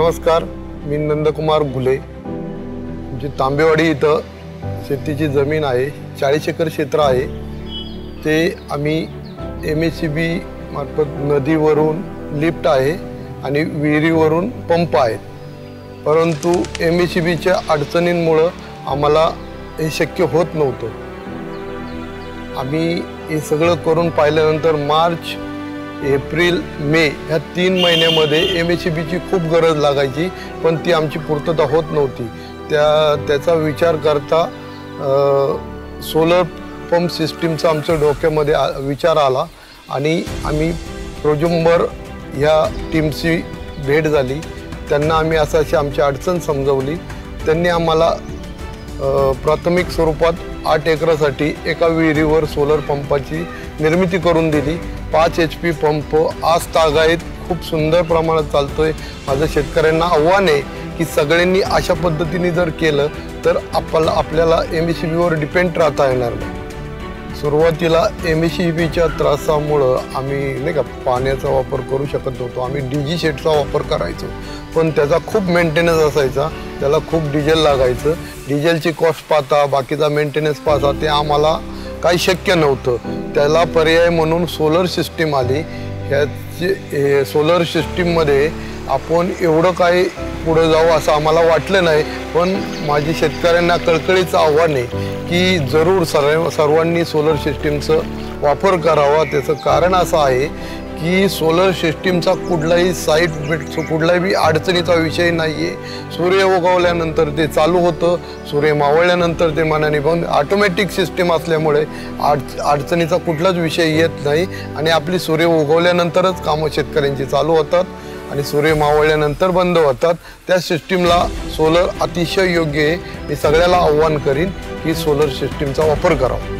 नमस्कार, मी नंदकुमार घुले। जी तांबेवाडी इथं शेतीची जमीन आहे, 40 एकर क्षेत्र आहे। ते आम्ही MSCB मार्फत नदीवरून लिफ्ट आहे आणि विहिरीवरून पंप आहेत, परंतु MSCBच्या अडचणींमुळे आम्हाला हे शक्य होत नव्हतं। आम्ही हे सगळं करून पाहिल्यानंतर मार्च, एप्रिल, मे ह्या 3 महिन्यामध्ये MSCBची खूप गरज लागायची, पण ती आमची पूर्तता होत नव्हती। त्याचा विचार करता सोलर पंप सिस्टीमचा आमच्या डोक्यामध्ये विचार आला आणि आम्ही प्रोजुंबर ह्या टीमची भेट झाली। त्यांना आम्ही अशी आमची अडचण समजवली। त्यांनी आम्हाला प्राथमिक स्वरूपात 8 एकरासाठी एका विहिरीवर सोलर पंपाची निर्मिती करून दिली। 5 HP पंप आज तागायत खूप सुंदर प्रमाणात चालतोय। माझं शेतकऱ्यांना आव्हान आहे की सगळ्यांनी अशा पद्धतीने जर केलं तर आपल्याला MSCBवर डिपेंड राहता येणार नाही। सुरुवातीला MSCBच्या त्रासामुळं आम्ही नाही का पाण्याचा वापर करू शकत नव्हतो। आम्ही DG शेटचा वापर करायचो, पण त्याचा खूप मेंटेनन्स असायचा, त्याला खूप डिझेल लागायचं। डिझेलची कॉस्ट पाहता, बाकीचा मेंटेनन्स पाहता ते आम्हाला काही शक्य नव्हतं। त्याला पर्याय म्हणून सोलर सिस्टीम आली। ह्याची सोलर सिस्टीममध्ये आपण एवढं काही पुढे जाऊ असं आम्हाला वाटलं नाही, पण माझी शेतकऱ्यांना कळकळीचं आव्हान आहे की जरूर सर्वांनी सोलर सिस्टीमचा वापर करावा। त्याचं कारण असं आहे की सोलर सिस्टीमचा कुठलाही साईड इफेक्ट, कुठलाही अडचणीचा विषय नाही आहे। सूर्य उगवल्यानंतर ते चालू होतं, सूर्य मावळल्यानंतर ते मनाने बंद। ऑटोमॅटिक सिस्टीम असल्यामुळे अडचणीचा कुठलाच विषय येत नाही आणि आपली सूर्य उगवल्यानंतरच कामं शेतकऱ्यांची चालू होतात आणि सूर्य मावळल्यानंतर बंद होतात। त्या सिस्टीमला सोलर अतिशय योग्य आहे। मी सगळ्याला आव्हान करीन की सोलर सिस्टीमचा वापर करावा।